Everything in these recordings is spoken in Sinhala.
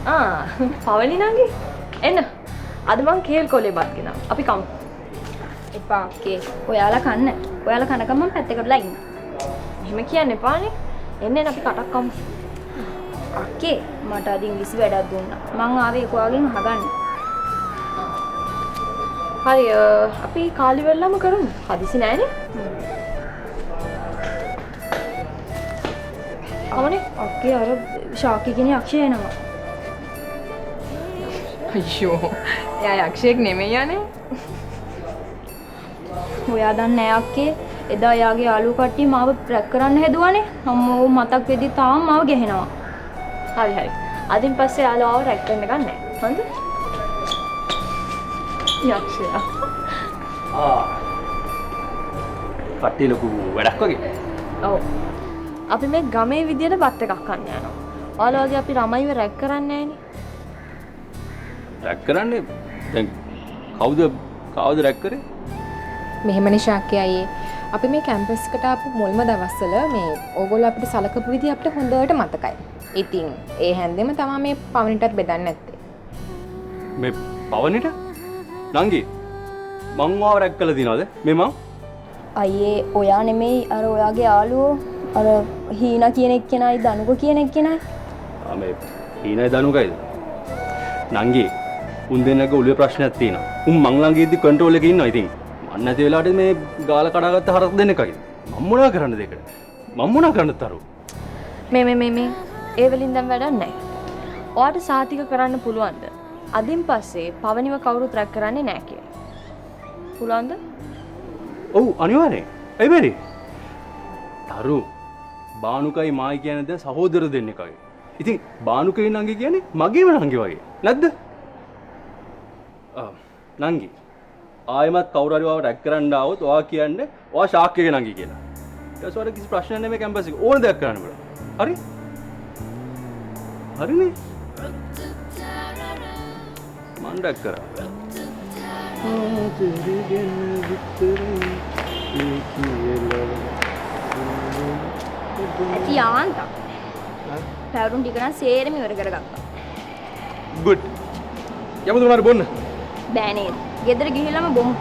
පවලි නංගි එන්න අද මං කේල් කොලේ බත් ගෙනා අපි කමු. එපා අක්කේ. ඔයාලා කන්න. ඔයාලා කනකම් මම පැත්තකටලා ඉන්න. එහෙම කියන්න එපානේ. එන්න අපි කටක් කමු. අක්කේ මට අද ඉංග්‍රීසි වැඩක් දුන්නා. මං ආවේ කොයාගෙන් අහගන්න. හරි අපි කාලි වෙල්ලම කරමු. හදිසි නෑනේ. අවනේ අක්කේ අර ශාකි කෙනෙක් අක්ෂය එනවා. අයියෝ. එයා යක්ෂයෙක් නෙමෙයි යන්නේ. ඔයා දන්නේ නෑ අක්කේ. එදා යාගේ යාළුවෝ කට්ටිය මාව ප්‍රැක් කරන්න හැදුවානේ. අම්මෝ මතක් වෙද්දි තාම මාව ගැහෙනවා. හරි හරි. අදින් පස්සේ යාළුවාව රැක් කරන්න ගන්නෑ. හරිද? යක්ෂයා. කට්ටිය ලොකු වැඩක් වගේ. ඔව්. අපි මේ ගමේ විදියට බත් එකක් කන්න යනවා. ඔයාලා වගේ අපි ළමයිව රැක් කරන්නේ නෑනේ. රැක් කරන්නේ දැන් කවුද රැක් කරේ? මෙහෙමනේ ශාක්‍ය අයියේ. අපි මේ කැම්පස් එකට ආපු මුල්ම දවස්වල මේ ඕගොල්ලෝ අපිට සලකපු විදිහ අපිට හොඳට මතකයි. ඉතින් ඒ හැන්දෙම තමයි මේ පවනිටත් බෙදන්නේ නැත්තේ. මේ පවනිට? නංගි මං වාව රැක් කළා දිනවද? මේ මං? අයියේ ඔයා නෙමෙයි අර ඔයාගේ යාළුවෝ අර හීනා කියන එක්කෙනයි දනුක කියන එක්කෙනයි. මේ හීනයි දනුකයිද? නංගි උන් දෙන්නගේ ඔළුවේ ප්‍රශ්නයක් තියෙනවා. උන් මං ළඟ ඉද්දි කන්ට්‍රෝල් එකේ ඉන්නවා ඉතින්. මන් නැති වෙලාවට මේ ගාලා කඩාගත්ත හරක් දෙන්නකයි. මම මොනා කරන්නද ඒකට? මම මොනා කරන්නද තරු? මේ ඒ වලින් දැන් වැඩක් නැහැ. ඔයාට සාතික කරන්න පුළුවන්ද? අදින් පස්සේ පවනිව කවුරුත් රැක් කරන්නේ නැහැ කියලා. පුළුවන්ද? ඔව් අනිවාර්යෙන්. ඇයි බැරි? තරු බානුකයි මායි කියන්නේ ද සහෝදර දෙන්නෙක්ගේ. ඉතින් බානුකයි නංගි කියන්නේ මගේම නංගි වගේ. නැද්ද? නංගි ආයෙමත් කවුරු හරි වාව රැක් කරන්න ආවොත් ඔයා කියන්නේ ඔයා ශාක්‍යගේ නංගි කියලා. ඊට පස්සේ ඔයාලා කිසි ප්‍රශ්නයක් නැහැ මේ කැම්පස් එකේ. ඕන දෙයක් කරන්න බෑ. හරි? හරිනේ. මන් රැක් කරා. ඇති යාන්ත. පැවරුම් ටික නම් සේරම ඉවර කරගත්තා. good. යමුද මොනාර බොන්න? බෑ නේද? ගෙදර ගිහිල්ලාම බොමු.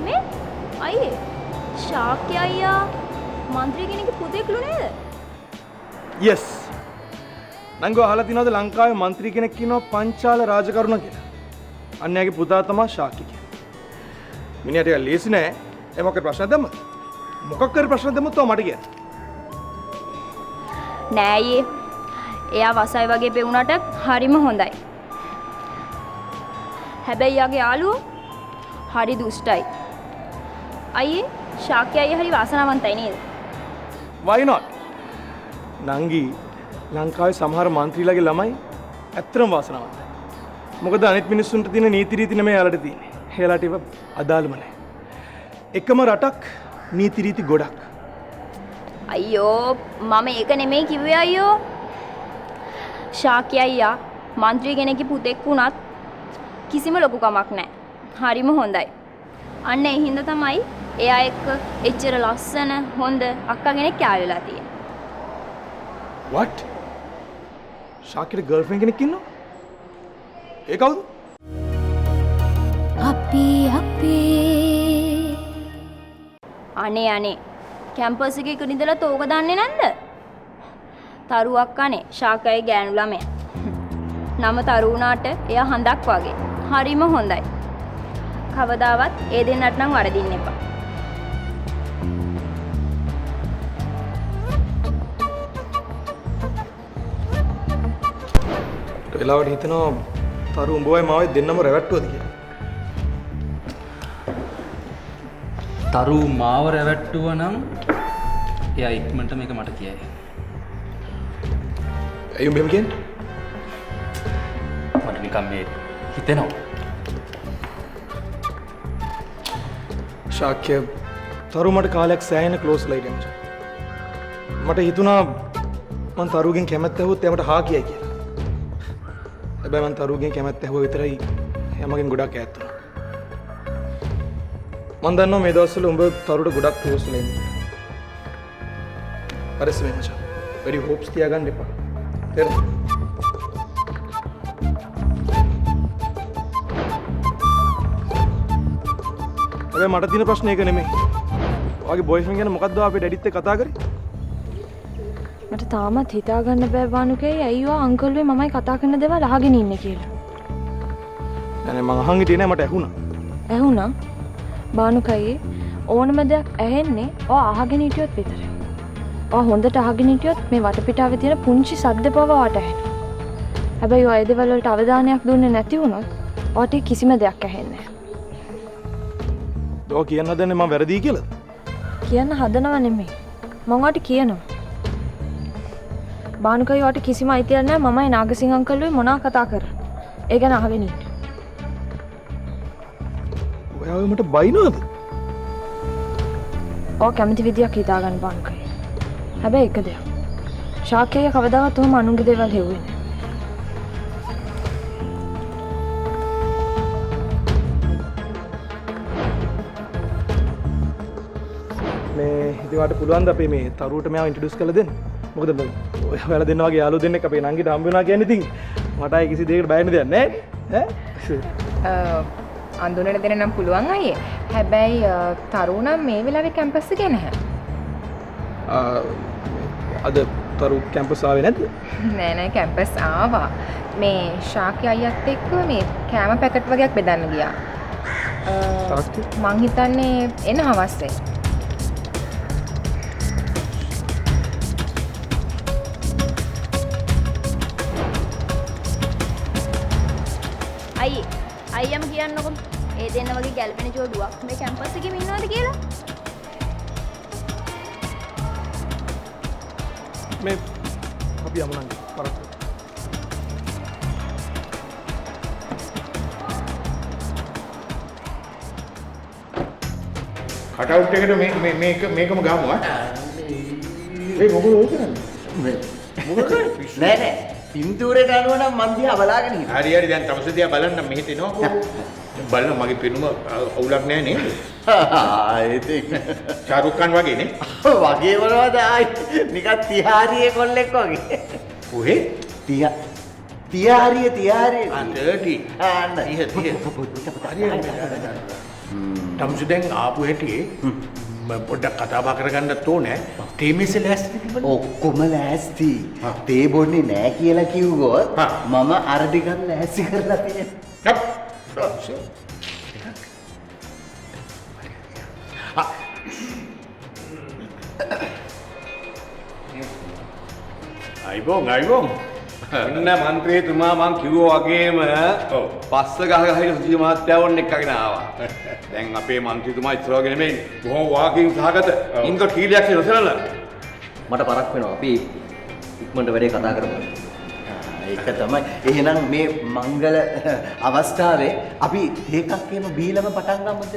මේ අයියේ ශාක්‍ය අයියා මන්ත්‍රී කෙනෙක්ගේ පුතෙක්ලු නේද? yes. නංගෝ අහලා තියනවද ලංකාවේ മന്ത്രി කෙනෙක් ඉන්නවා පංචාල රාජකරුණ කියලා. අන්න එයාගේ පුතා තමයි ශාක්‍ය කියන්නේ. මිනිහට ඒක ලේසි නෑ. ඒ මොකක් ප්‍රශ්න දැම්මද? මොකක් කර ප්‍රශ්න දැම්මොත් තව මට කියන්න. නෑ අයියේ. එයා වසයි වගේ පෙවුනට හරිම හොඳයි. හැබැයි යාගේ යාළුවෝ හරි දුෂ්ටයි. අයියේ ශාක්‍ය අයියා හරි වාසනාවන්තයි නේද? why not? නංගි ලංකාවේ සමහර മന്ത്രിලාගේ ළමයි ඇත්තටම වාසනාවන්තයි. මොකද අනිත් මිනිස්සුන්ට තියෙන නීති රීති නෙමෙයි යාලට තියෙන්නේ. එයාලට ඒව අදාළම නැහැ. එකම රටක් නීති රීති ගොඩක්. අයියෝ මම ඒක නෙමෙයි කිව්වේ අයියෝ. ශාක්‍ය අයියා മന്ത്രി කෙනෙක්ගේ පුතෙක් වුණත් කිසිම ලොකුකමක් නැහැ. හරිම හොඳයි. අන්න ඒ හින්දා තමයි එයා එක්ක එච්චර ලස්සන හොඳ අක්කා කෙනෙක් යාළුවලා තියෙන්නේ. what? ශාක්‍යගේ ගර්ල්ෆ්‍රෙන්ඩ් කෙනෙක් ඉන්නවා? ඒ කවුද? අනේ කැම්පස් එකේ ඉඳලා තෝක දන්නේ නැද්ද? තරු අක්කානේ ශාක්‍යයි ගෑනු ළමයා. නම තරු වුණාට එයා හඳක් වගේ. හරිම හොඳයි. කවදාවත් ඒ දෙන්නට නම් වරදින්න එපා. වෙලාවට හිතනවා තරු උඹවයි මාවයි දෙන්නම රැවට්ටුවද කියලා. තරු මාව රැවට්ටුව නම් එයා ඉක්මනට මේක මට කියයි. ඇයි මෙහෙම කියන්නේ? මට නිකන් මේ හිතෙනවා. ශාක්‍ය තරු මට කාලයක් සෑහෙන ක්ලෝස් වෙලා ඉඳන්. මට හිතුණා මං තරුගෙන් කැමැත්ත ඇහුවොත් එයාට හා කියයි කියලා. හැබැයි මං තරුගෙන් කැමැත්ත ඇහුවා විතරයි එයා මගෙන් ගොඩක් ඈත් වුණා. මං දන්නවා මේ දවස්වල උඹ තරුට ගොඩක් ක්ලෝස් වෙලා ඉන්නේ. හරිස් මේ මචං. වැඩි හෝප්ස් තියාගන්න එපා. තේරුණා? හැබැයි මට තියෙන ප්‍රශ්නේ ඒක නෙමෙයි. ඔයාගේ බොයිෆ්‍රෙන්ඩ් ගැන මොකද්ද අපේ ඩැඩිත් එක්ක කතා කරේ? මට තාමත් හිතාගන්න බෑ බානුකේ ඇයි ඔයා අංකල්වේ මමයි කතා කරන දේවල් අහගෙන ඉන්නේ කියලා. නෑ මං අහන් හිටියේ නෑ මට ඇහුණා. ඇහුණා? බානුකයි ඕනම දෙයක් ඇහෙන්නේ ඔයා අහගෙන හිටියොත් විතරයි. ඔයා හොඳට අහගෙන හිටියොත් මේ වටපිටාවේ තියෙන පුංචි සද්ද පව ඔයාට ඇහෙනවා. හැබැයි ඔයා ඒ දේවල් වලට අවධානයක් දුන්නේ නැති වුණොත් ඔයාට කිසිම දෙයක් ඇහෙන්නේ නැහැ. ඔයා කියන්න හදන්නේ මම වැරදි කියලාද? කියන්න හදනව නෙමෙයි. මම ඔයාට කියනවා. බානුකයි ඔයාට කිසිම අයිතියක් නැහැ මමයි නාගසිංහ අංකල්ලුයි මොනවා කතා කරා. ඒ ගැන අහගෙන ඉන්න. ඔයා මට බයිනවද? ඔයා කැමති විදියක් හිතාගන්න බානුකයි. හැබැයි එක දෙයක්. ශාක්‍යය කවදාවත් ඔහොම අනුන්ගේ දේවල් හෙව්වේ නැහැ. මේ ඉතින් වාට පුළුවන් ද අපේ මේ තරුවට මෙයාව ඉන්ට්‍රොඩියුස් කරලා දෙන්න? මොකද ඔයාලා දෙන්න වගේ යාළුවෝ දෙන්නෙක් අපේ නංගිට හම්බ වෙනවා කියන්නේ ඉතින් මට අය කිසි දෙයකට බය වෙන්න දෙයක් නැහැ ඈ. අඳුනන දෙන නම් පුළුවන් අයියේ. හැබැයි තරුණ මේ වෙලාවේ කැම්පස් එකේ නැහැ. අද තරු කැම්පස් ආවේ නැද්ද? නෑ කැම්පස් ආවා. මේ ශාක්‍ය අයියත් එක්ක මේ කෑම පැකට් වගේක් බෙදන්න ගියා. මං හිතන්නේ එන හවස්සේ. අයියම කියන්නකො ඒ දෙන්න වගේ ගැල්පෙන ජෝඩුවක් මේ කැම්පස් එකේම ඉන්නවද කියලා? මේ අපි යමු නංගි කරත්. කටවුට් එකට මේකම ගාමු ආ. ඒ මොකද ඔය කරන්නේ? මොකද නෑ නෑ පින්තූරයට අනුව නම් මන් දිහා බලාගෙන ඉන්නවා. හරි හරි දැන් තමස දිහා බලන්න මෙහෙට එනවා. බලන්න මගේ පෙනුම අවුලක් නෑ නේද? ඉතින් ෂාරුක් ඛාන් වගේ නේ. වගේ මොනවද ආයි නිකන් තිහාරියේ කොල්ලෙක් වගේ. කොහෙ? තිහාරියේ 30. අන්න 30. තමස දැන් ආපු හැටි පොඩ්ඩක් කතා බහ කරගන්නත් ඕනේ. තේමෙස ලෑස්ති තිබුණා. ඔක්කොම ලෑස්ති. තේ බොන්නේ නෑ කියලා කිව්වොත් මම අර ටිකක් ලෑස්ති කරලා තියෙනවා. අයිබෝන් ඉන්න මන්ත්‍රීතුමා මං කිව්වා වගේම පස්ස ගහ ගහ ඉන්න සුජි මහත්තයා වොන්න එක්කගෙන ආවා. දැන් අපේ මන්ත්‍රීතුමා ඉස්සර වගේ නෙමෙයි බොහොම වාකින් සහගත ඉන්ද කීලයක් නොසලලා. මට පරක් වෙනවා. අපි ඉක්මනට වැඩේ කතා කරමු. ඒක තමයි. එහෙනම් මේ මංගල අවස්ථාවේ අපි ඒකක් එහෙම බීලම පටන් ගමුද?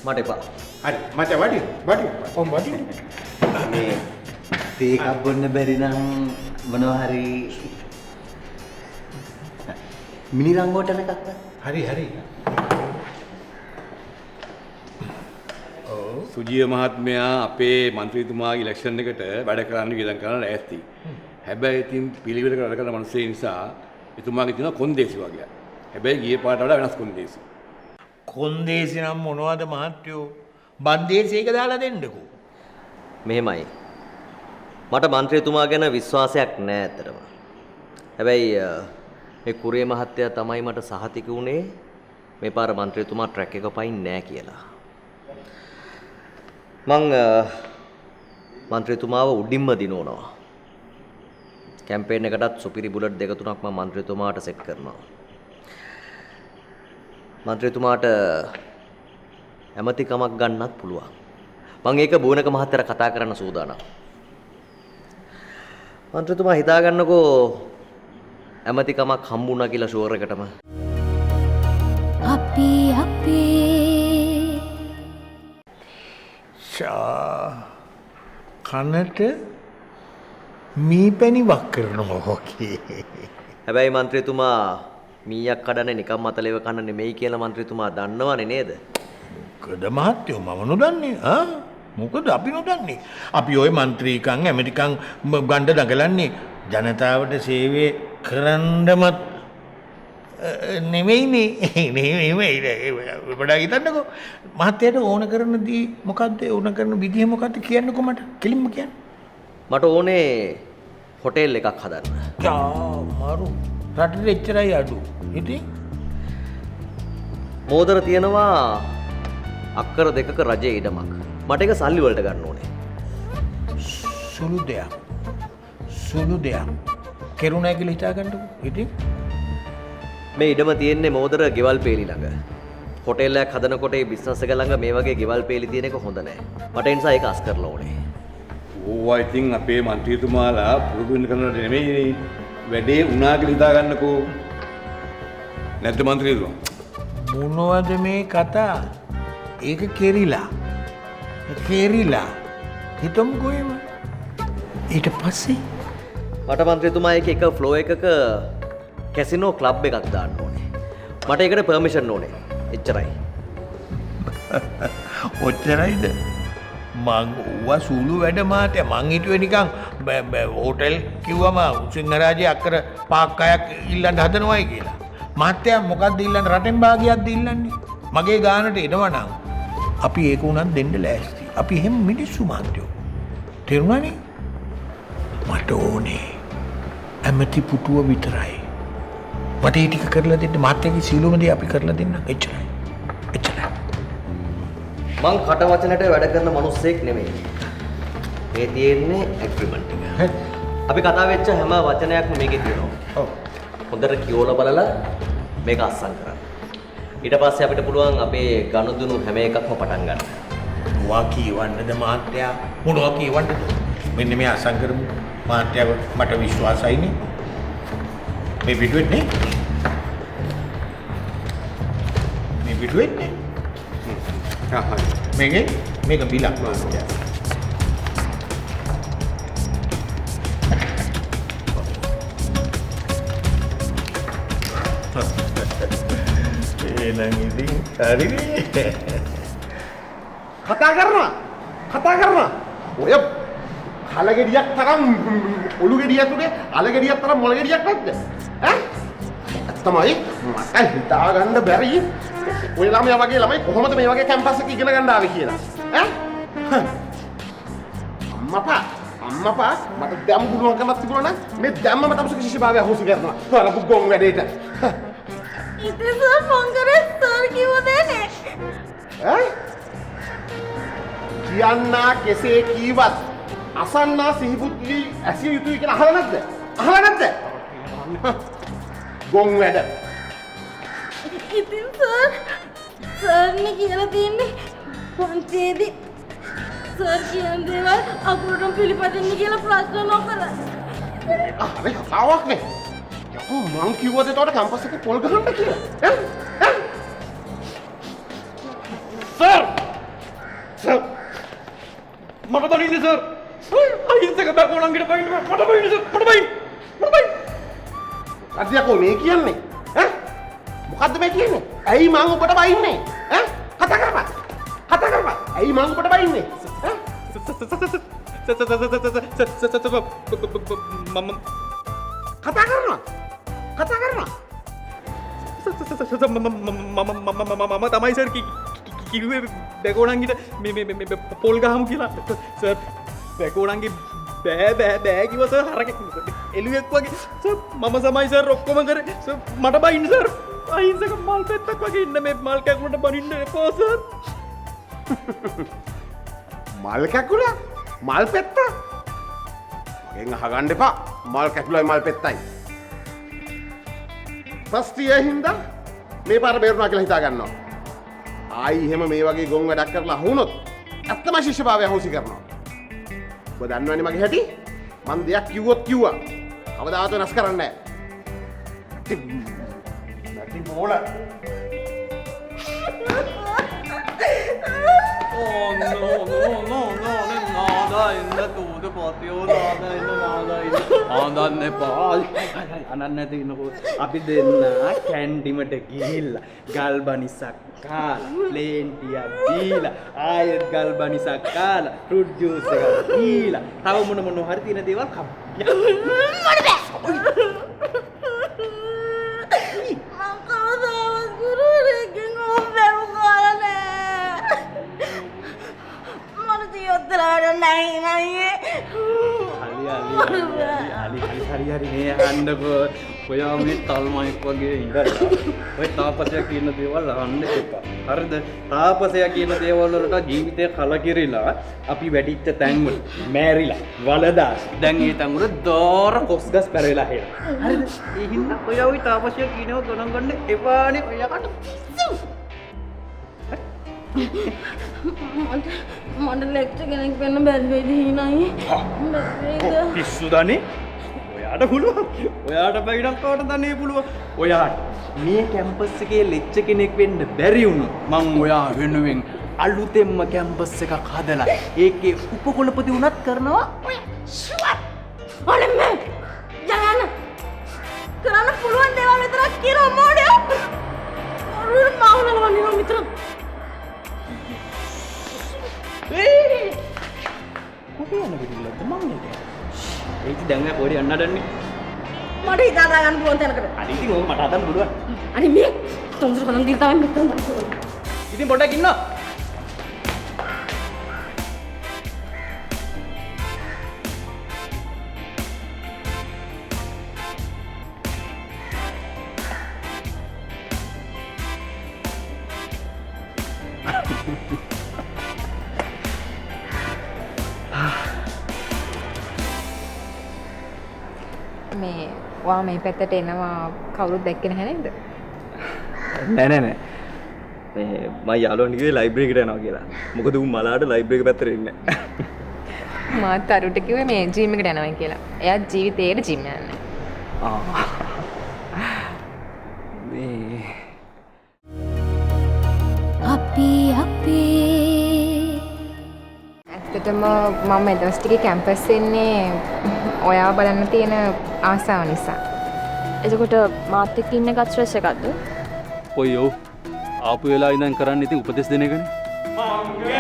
මට එපා. හරි මට වඩි. මේ තේකක් බොන්න බැරි නම් මොනවා හරි මිනි රංගෝටන එකක් හරි. සුජිය මහත්මයා අපේ මන්ත්‍රීතුමාගේ ඉලෙක්ෂන් එකට වැඩ කරන්න වියදම් කරන්න ලෑස්ති. හැබැයි ඉතින් පිළිවෙලකට වැඩ කරන මිනිස්සු නිසා එතුමාගේ තියෙන කොන්දේසි වගේ. හැබැයි ගියේ පාට වඩා වෙනස් කොන්දේසි. කොන්දේසි නම් මොනවද මහත්තයෝ? බන්දේසි එක දාලා දෙන්නකෝ. මෙහෙමයි. මට මන්ත්‍රීතුමා ගැන විශ්වාසයක් නෑ ඇත්තටම. හැබැයි මේ කුරේ මහත්තයා තමයි මට සහතික වුණේ මේ පාර මන්ත්‍රීතුමා ට්‍රැක් එක පයින් නෑ කියලා. මං මන්ත්‍රීතුමාව උඩින්ම දිනවනවා. කැම්පේන් එකටත් සුපිරි බුලට් දෙක තුනක් මම මන්ත්‍රීතුමාට සෙට් කරනවා. මන්ත්‍රීතුමාට ඇමතිකමක් ගන්නත් පුළුවන්. මං ඒක බෝනක මහත්තයාට කතා කරන්න සූදානම්. මන්ත්‍රීතුමා හිතාගන්නකෝ ඇමතිකමක් හම්බුණා කියලා ෂුවර් එකටම. අපි කනට මීපැණි වක් කරනවා වගේ. හැබැයි මන්ත්‍රීතුමා මීයක් කඩන්නේ නිකම් මතලෙව කන්න නෙමෙයි කියලා මන්ත්‍රීතුමා දන්නවනේ නේද? මොකද මහත්තයෝ මම නොදන්නේ මොකද අපි නොදන්නේ. අපි ওই മന്ത്രിකම් ඇමරිකම් ගණ්ඩ දඟලන්නේ ජනතාවට සේවය කරන්නමත් නෙමෙයිනේ. වඩා හිතන්නකෝ මහත්තයාට ඕන කරන දේ මොකද්ද ඕන කරන විදිහ මොකද්ද කියන්නකෝ මට කෙලින්ම කියන්න. මට ඕනේ හොටෙල් එකක් හදන්න. යා මාරු රටේ එච්චරයි අඩු. ඉතින් මෝදර තියෙනවා අක්කර 2ක රජයේ ඉඩමක්. මට ඒක සල්ලි වලට ගන්න ඕනේ. සුළු දෙයක් කෙරුණා කියලා හිතා ගන්නකෝ. ඉතින් මේ ඉඩම තියෙන්නේ මෝදර ගෙවල් පේලි ළඟ. හොටෙල් එකක් හදනකොට ඒ බිස්නස් එක ළඟ මේ වගේ ගෙවල් පේලි තියෙන එක හොඳ නැහැ. මට ඒ නිසා ඒක අස් කරලා ඕනේ. ඕවා ඉතින් අපේ മന്ത്രിතුමාලා පුරුදු වෙන කරනට නෙමෙයි වැඩේ උනා කියලා හිතා ගන්නකෝ. නැද්ද മന്ത്രിතුමා? මොනවද මේ කතා? ඒක කෙරිලා හිතමුකෝ එහෙම. ඊට පස්සේ මට මන්ත්‍රීතුමා එක ෆ්ලෝ එකක කැසිනෝ ක්ලබ් එකක් දාන්න ඕනේ. මට ඒකට පර්මිෂන් ඕනේ. එච්චරයි. ඔච්චරයිද? මං ඌවා සූළු වැඩ මාතේ මං හිතුවේ නිකන් හෝටල් කිව්වම සිංහරාජේ අක්කර 5ක් ඉල්ලන්න හදනවයි කියලා. මාත්‍යා මොකද්ද ඉල්ලන්නේ? රටෙන් භාගයක්ද ඉල්ලන්නේ? මගේ ගානට එනවා නම් අපි ඒක උනත් දෙන්න ලෑස්ති. අපි එහෙම මිනිස්සු මාත්‍යෝ. තේරුණානේ? මට ඕනේ ඇමති පුටුව විතරයි. මට ඒ ටික කරලා දෙන්න මාත්‍යාගේ සීලොම දේ අපි කරලා දෙන්න. එච්චරයි. මං කට වචනට වැඩ කරන මිනිස්සෙක් නෙමෙයි. මේ තියෙන්නේ ඇග්‍රීමන්ට් එක. අපි කතා වෙච්ච හැම වචනයක්ම මේකේ තියෙනවා. ඔව්. හොඳට කියවලා බලලා මේක අස්සම් කරන්න. ඊට පස්සේ අපිට පුළුවන් අපේ ගනුදෙනු හැම එකක්ම පටන් ගන්න. මොනවා කියවන්නද මාත්‍යා? මොනවා කියවන්නද? මෙන්න මේ අස්සම් කරමු. මාත්‍යාව මට විශ්වාසයිනේ. මේ පිටුවෙන්නේ. මේක බිලක් මාත්‍යා. එහෙනම් ඉතින් හරිනේ. කතා කරනවා. ඔය කලගෙඩියක් තරම් ඔලු ගෙඩියක් උනේ අලගෙඩියක් තරම් මොළ ගෙඩියක් නැද්ද? තමයි මට හිතා ගන්න බැරි ඔය ළමයා වගේ ළමයි කොහොමද මේ වගේ කැම්පස් එක ඉගෙන ගන්න ආවේ කියලා. අම්මපා මට දැම් පුළුවන්කමක් තිබුණා නම් මේ දැම්මම තමයි ශිෂ්‍යභාවය අහෝසි කරනවා. කරපු ගොන් වැඩේට. ඉතින් සර් ෆෝන් කරේ සර් කිව්වද නේ? කියන්නා කෙසේ කීවත් අසන්නා සිහිබුද්ධි ඇසිය යුතුයි කියලා අහලා නැද්ද? ගොන් වැඩ. ඉතින් සර්නේ කියලා තියන්නේ පන්තියේදී සර් කියන දේවල් අපුරටම පිළිපදින්න කියලා ප්‍රශ්න නොකර. හරි කතාවක් නේ. යකෝ මං කිව්වද ඒතකොට කැම්පස් එකේ පොල් ගහන්න කියලා? සර් මට බලින්නේ සර්. අහිංසක බකෝණන්ගෙට බයින්න මට බයින්න සර්. මට බයින්න. අධ්‍යක්ෂකෝ මේ කියන්නේ? මොකද්ද මේ කියන්නේ? ඇයි මං ඔබට බයින්නේ? කතා කරපන්. ඇයි මං ඔබට බයින්නේ? කතා කරනවා. මම තමයි සර් කිව්වේ බැකෝණන්ගෙට මේ පොල් ගහමු කියලා. සර් බැකෝණන්ගේ බෑ කිව්ව සර් හරකෙක් එළුවෙක් වගේ. සර් මම සමයි සර් ඔක්කොම කරේ. සර් මට බයින්න සර්. අහිංසක මල් පෙත්තක් වගේ ඉන්න මේ මල් කැකුලට බනින්න එපා සර්. මල් කැකුල? මල් පෙත්ත? මගෙන් අහගන්න එපා. මල් කැකුලයි මල් පෙත්තයි. ප්‍රස්තිය හින්දා මේ පාර බේරුණා කියලා හිතා ගන්නවා. ආයි එහෙම මේ වගේ ගොන් වැඩක් කරලා අහුනොත් ඇත්තම ශිෂ්‍යභාවය අහෝසි කරනවා. ඔබ දන්නවනේ මගේ හැටි. මං දෙයක් කිව්වොත් කිව්වා. කවදාවත් වෙනස් කරන්නේ නැහැ. නැති බෝල. Oh no, nada in the todo. පොතියෝ ආදන්න එපා. අනන්න නැති ඉන්නකෝ. අපි දෙන්න කැන්ටිමට ගිහිල්ලා ගල් බනිසක් කාලා ප්ලේන් ටියක් දීලා ආයෙත් ගල් බනිසක් කාලා ෆෘට් ජූස් එකක් දීලා තව මොන හරි තියෙන දේවල් කමු. හරි මේ අහන්නකෝ ඔයා මේ තල්මයක් වගේ ඉඳලා ඔය තාපසයා කියන දේවල් අහන්න එපා. හරිද? තාපසයා කියන දේවල් වලට ජීවිතය කලකිරිලා අපි වැඩිච්ච තැන් වල මෑරිලා වලදාස්. දැන් ඒ තැන් වල දෝර කොස්ගස් පැරෙලා හෙලා. හරිද? ඒ හින්දා ඔයා ওই තාපසයා කියනවා ගණන් ගන්න එපානේ ඔයාට. මට ලෙක්චර් කෙනෙක් වෙන්න බැරි වෙයිද හිනායි? පිස්සුදනේ. ඔයාට පුළුවන්. ඔයාට බැරිනම් කවට දන්නේ පුළුවන්. ඔයාට මේ කැම්පස් එකේ ලෙක්චර් කෙනෙක් වෙන්න බැරි වුණොත් මං ඔයා වෙනුවෙන් අලුතෙන්ම කැම්පස් එකක් හදලා ඒකේ උපකුලපති වුණත් කරනවා. ඔය ෂුවර්. අනේ මේ යන්න. කරන්න පුළුවන් දේවල් විතරක් කියනවා මොඩියෝ. ඔරුර මාවනල වන්නේ මිත්‍ර. කොහේ යන විදිහද මං නේද? ඒක දැන් ඔය පොඩි අන්නඩන්නේ. මට හිතා ගන්න පුළුවන් තැනකට. හරි ඉතින් ඕක මට හදන්න පුළුවන්. අනේ මේ තොන්දර කලන් දිල් තමයි මෙතන. ඉතින් පොඩ්ඩක් ඉන්න. මේ වා මේ පැත්තට එනවා කවුරුත් දැක්කේ නැහැ නේද? නෑ. මේ මම යාළුවන්ට කිව්වේ ලයිබ්‍රරි එකට යනවා කියලා. මොකද උන් මලාට ලයිබ්‍රරි එක පැත්තට එන්නේ නෑ. මාත් අරුට කිව්වේ මේ ජිම් එකට යනවා කියලා. එයා ජීවිතේට ජිම් යන්නේ. මේ ඇත්තටම මම මේ දවස් ටිකේ කැම්පස් එන්නේ ඔයා බලන්න තියෙන ආසාව නිසා. එතකොට මාත් එක්ක ඉන්න එකත් ස්ට්‍රෙස් එකක්ද? ඔයෝ ආපු වෙලාව ඉඳන් කරන්නේ ඉතින් උපදෙස් දෙන එකනේ. මංගල